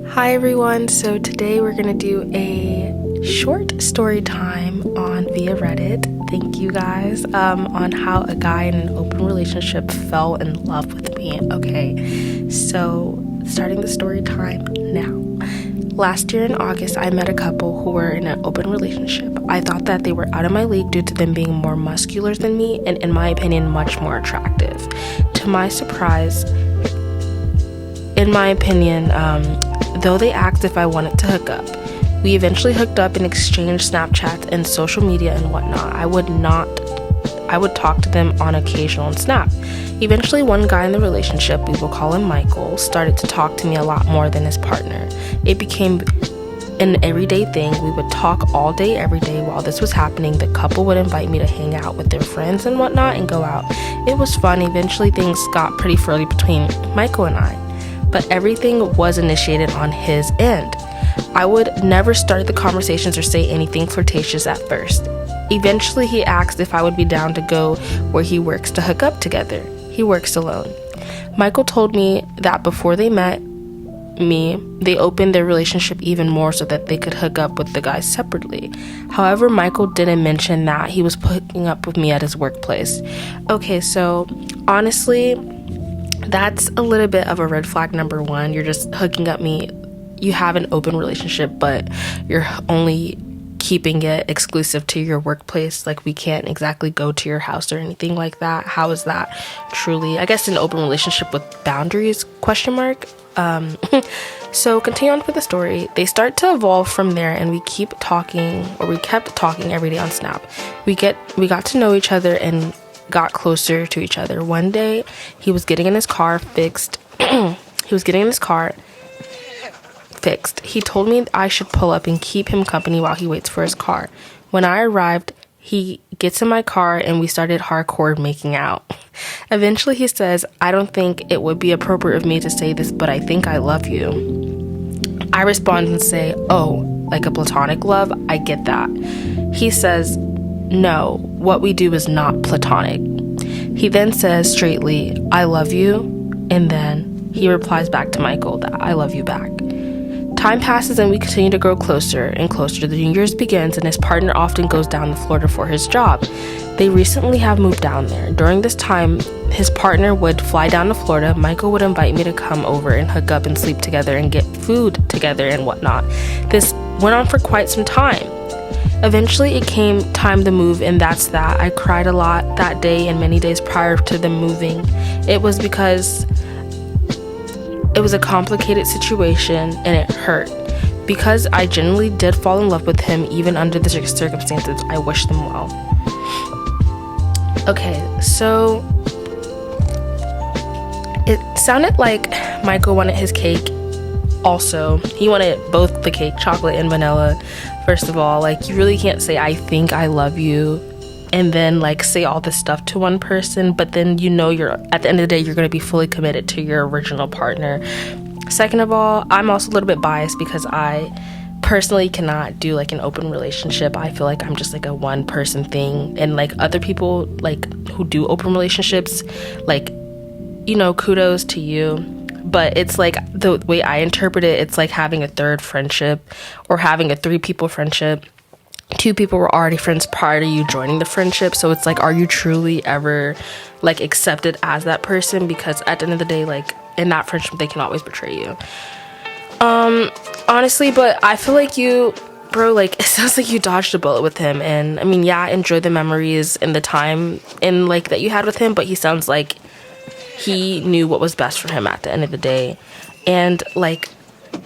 Hi everyone, so today we're gonna do a short story time on via Reddit. Thank you guys on how a guy in an open relationship fell in love with me. Okay, so starting the story time now. Last year in August, I met a couple who were in an open relationship. I thought that they were out of my league due to them being more muscular than me and, in my opinion, much more attractive. To my surprise, in my opinion, though they asked if I wanted to hook up, we eventually hooked up and exchanged Snapchats and social media and whatnot. I would talk to them on occasion on Snap. Eventually, one guy in the relationship, we will call him Michael, started to talk to me a lot more than his partner. It became an everyday thing. We would talk all day, every day. While this was happening, the couple would invite me to hang out with their friends and whatnot and go out. It was fun. Eventually, things got pretty friendly between Michael and I, but everything was initiated on his end. I would never start the conversations or say anything flirtatious at first. Eventually, he asked if I would be down to go where he works to hook up together. He works alone. Michael told me that before they met me, they opened their relationship even more so that they could hook up with the guys separately. However, Michael didn't mention that he was hooking up with me at his workplace. Okay, so honestly, that's a little bit of a red flag. Number one, you're just hooking up me. You have an open relationship, but you're only keeping it exclusive to your workplace. Like, we can't exactly go to your house or anything like that. How is that truly, I guess, an open relationship with boundaries, question mark? So continue on with the story. They start to evolve from there, and we kept talking every day on Snap. We got to know each other and got closer to each other. One day, he was getting in his car fixed. He told me I should pull up and keep him company while he waits for his car. When I arrived, he gets in my car and we started hardcore making out. Eventually, he says, "I don't think it would be appropriate of me to say this, but I think I love you." I respond and say, "Oh, like a platonic love? I get that." He says, "No, what we do is not platonic." He then says straightly, "I love you," and then he replies back to Michael that I love you back. Time passes and we continue to grow closer and closer. The New Year's begins and his partner often goes down to Florida for his job. They recently have moved down there. During this time, his partner would fly down to Florida. Michael would invite me to come over and hook up and sleep together and get food together and whatnot. This went on for quite some time. Eventually, it came time to move, and that's that. I cried a lot that day and many days prior to them moving. It was because it was a complicated situation and it hurt. Because I genuinely did fall in love with him, even under the circumstances, I wish them well. Okay, so it sounded like Michael wanted his cake also. He wanted both the cake, chocolate and vanilla. First of all, like, you really can't say "I think I love you" and then like say all this stuff to one person, but then you're at the end of the day you're going to be fully committed to your original partner. Second of all, I'm also a little bit biased because I personally cannot do like an open relationship. I feel like I'm just like a one person thing, and like other people like who do open relationships, like, you know, kudos to you. But it's like, the way I interpret it, it's like having a third friendship or having a 3-people friendship. 2 people were already friends prior to you joining the friendship. So it's like, are you truly ever like accepted as that person? Because at the end of the day, like in that friendship, they can always betray you. Honestly, but I feel like you, bro, like it sounds like you dodged a bullet with him. And I mean, yeah, enjoy the memories and the time and like that you had with him, but he sounds like he knew what was best for him at the end of the day. And like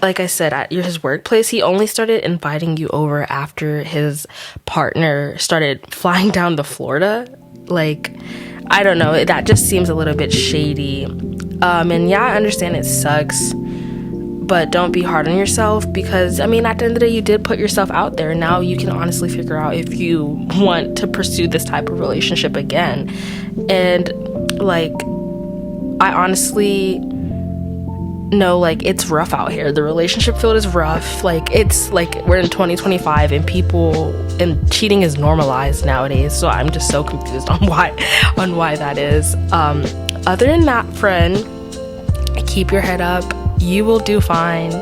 I said, at his workplace, he only started inviting you over after his partner started flying down to Florida. Like, I don't know, that just seems a little bit shady. And yeah, I understand it sucks, but don't be hard on yourself, because I mean, at the end of the day, you did put yourself out there. Now you can honestly figure out if you want to pursue this type of relationship again. And like, I honestly know, like, it's rough out here. The relationship field is rough. Like, it's like we're in 2025 and cheating is normalized nowadays. So I'm just so confused on why that is. Other than that, friend, keep your head up. you will do fine.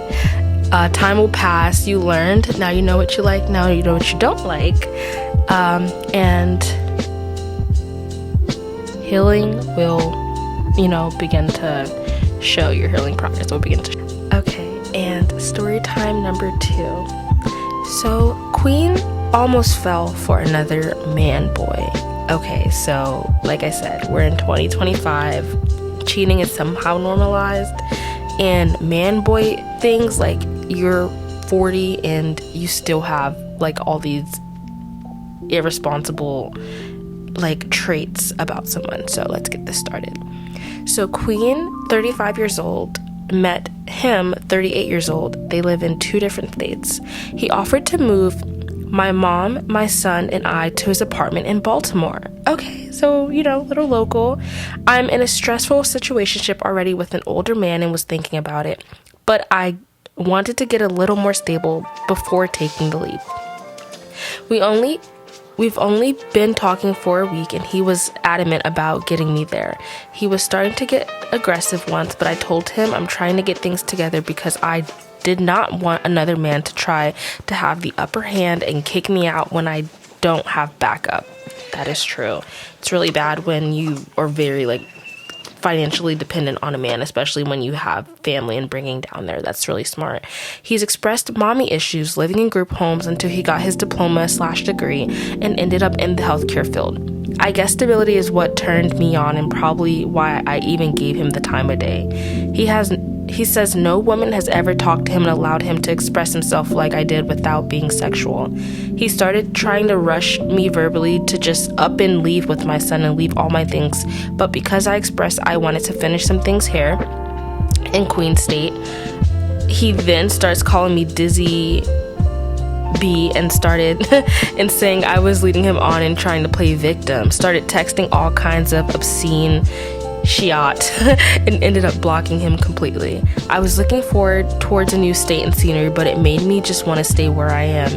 Time will pass. You learned. Now you know what you like. Now you know what you don't like. And healing will, begin to show. Your healing progress will begin to show. Okay, and story time number 2. So Queen almost fell for another man boy. Okay, so like I said, we're in 2025. Cheating is somehow normalized, and man boy things, like you're 40 and you still have like all these irresponsible like traits about someone. So let's get this started. So Queen, 35 years old, met him, 38 years old. They live in 2 different states. He offered to move my mom, my son, and I to his apartment in Baltimore. Okay, so, little local. I'm in a stressful situationship already with an older man and was thinking about it, but I wanted to get a little more stable before taking the leap. We've only been talking for a week, and he was adamant about getting me there. He was starting to get aggressive once, but I told him I'm trying to get things together because I did not want another man to try to have the upper hand and kick me out when I don't have backup. That is true. It's really bad when you are very financially dependent on a man, especially when you have family and bringing down there. That's really smart. He's expressed mommy issues living in group homes until he got his diploma/degree and ended up in the healthcare field. I guess stability is what turned me on and probably why I even gave him the time of day. He says no woman has ever talked to him and allowed him to express himself like I did without being sexual. He started trying to rush me verbally to just up and leave with my son and leave all my things, but because I expressed I wanted to finish some things here in Queen State, he then starts calling me Dizzy B and started and saying I was leading him on and trying to play victim. Started texting all kinds of obscene shit and ended up blocking him completely. I was looking forward towards a new state and scenery, but it made me just want to stay where I am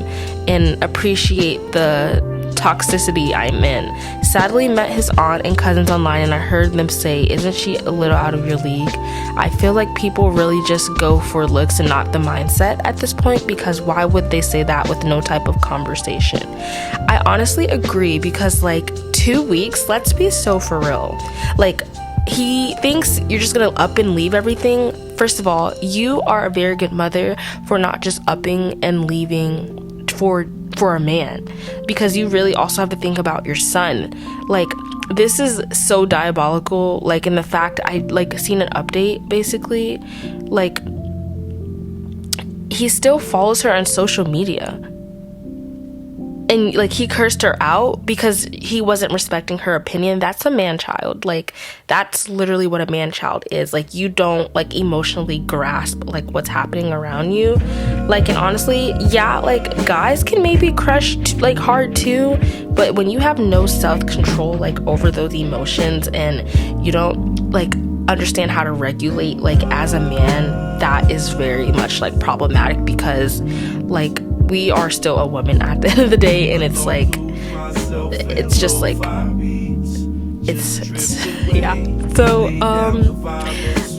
and appreciate the toxicity I'm in. Sadly, met his aunt and cousins online, and I heard them say, "Isn't she a little out of your league?" I feel like people really just go for looks and not the mindset at this point, because why would they say that with no type of conversation? I honestly agree, because 2 weeks, let's be so for real. He thinks you're just gonna up and leave everything. First of all, you are a very good mother for not just upping and leaving for a man, because you really also have to think about your son. This is so diabolical. In the fact, I seen an update, basically, he still follows her on social media. And he cursed her out because he wasn't respecting her opinion. That's a man-child. That's literally what a man-child is. You don't emotionally grasp what's happening around you. And honestly, yeah, guys can maybe crush hard too, but when you have no self-control over those emotions, and you don't understand how to regulate as a man, that is very much problematic, because we are still a woman at the end of the day, and it's just it's yeah. So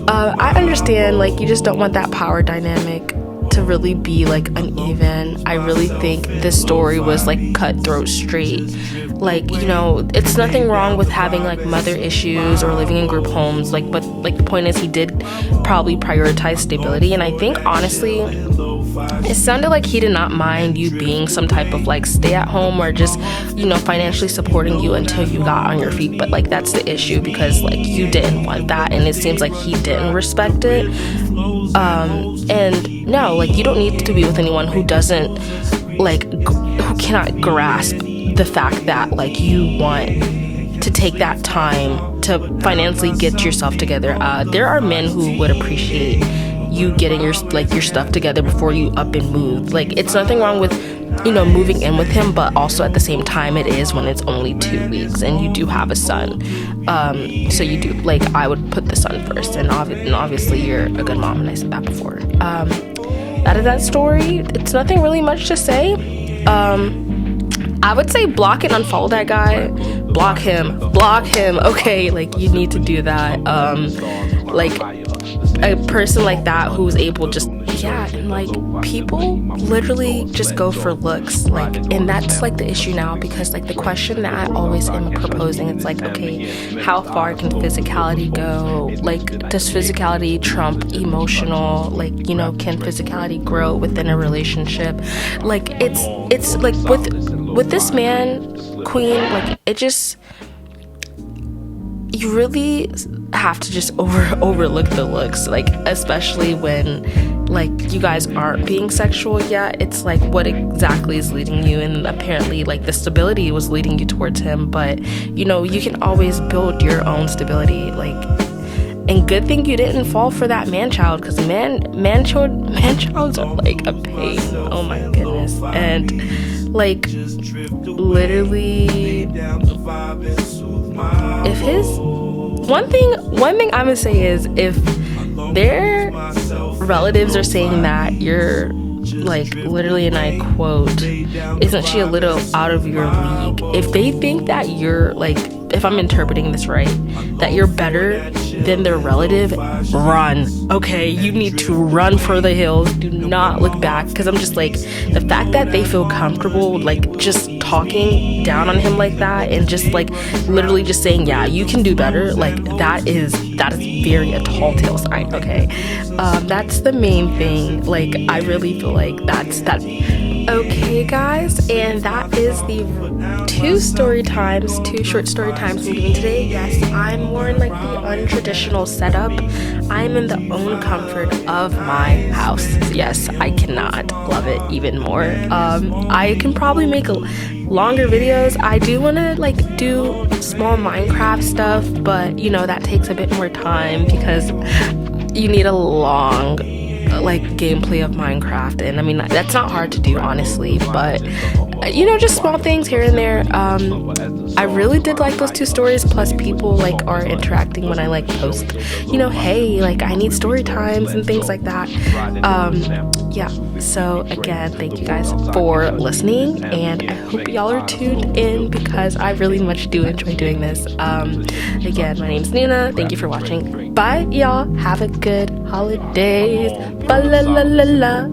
I understand you just don't want that power dynamic to really be uneven. I really think this story was cutthroat straight. It's nothing wrong with having mother issues or living in group homes, but the point is, he did probably prioritize stability. And I think honestly, it sounded like he did not mind you being some type of stay at home, or just financially supporting you until you got on your feet. But that's the issue, because you didn't want that, and it seems like he didn't respect it. And no, you don't need to be with anyone who doesn't who cannot grasp the fact that you want to take that time to financially get yourself together. There are men who would appreciate you getting your stuff together before you up and move. It's nothing wrong with moving in with him, but also at the same time, it is when it's only 2 weeks and you do have a son. So you do I would put the son first, and obviously you're a good mom, and I said that before. That is that story. It's nothing really much to say. I would say block and unfollow that guy. Block him. Okay, you need to do that. a person like that who's able just, yeah, and like people literally just go for looks, like, and that's like the issue now, because like the question that I always am proposing, it's like, okay, how far can physicality go? Like, does physicality trump emotional? Like, you know, can physicality grow within a relationship? Like, it's like with this man, Queen, like, it just, you really have to just overlook the looks, like, especially when like you guys aren't being sexual yet. It's like, what exactly is leading you? And apparently like the stability was leading you towards him, but you know, you can always build your own stability. Like, and good thing you didn't fall for that man-child, because man-childs are like a pain. Oh my goodness. And like, literally, if his one thing I'm gonna say is, if their relatives are saying that you're like, literally, and I quote, isn't she a little out of your league? If they think that you're like, if I'm interpreting this right, that you're better than their relative, run. Okay, you need to run for the hills. Do not look back, because I'm just like, the fact that they feel comfortable like just talking down on him like that, and just like literally just saying, yeah, you can do better, like that is very a tall tale sign. Okay, that's the main thing. Like, I really feel like that's that. Okay guys, and that is the two short story times I'm doing today. Yes, I'm more in like the untraditional setup. I'm in the own comfort of my house. Yes, I cannot love it even more. I can probably make longer videos. I do want to like do small Minecraft stuff, but you know, that takes a bit more time, because you need a long like gameplay of Minecraft, and I mean, that's not hard to do, honestly, but you know, just small things here and there. I really did like those two stories, plus people like are interacting when I like post, you know, hey, like I need story times and things like that. Yeah, so again, thank you guys for listening, and I hope y'all are tuned in, because I really much do enjoy doing this. Again, my name's Nina. Thank you for watching. Bye y'all, have a good holidays. Ba la la la la.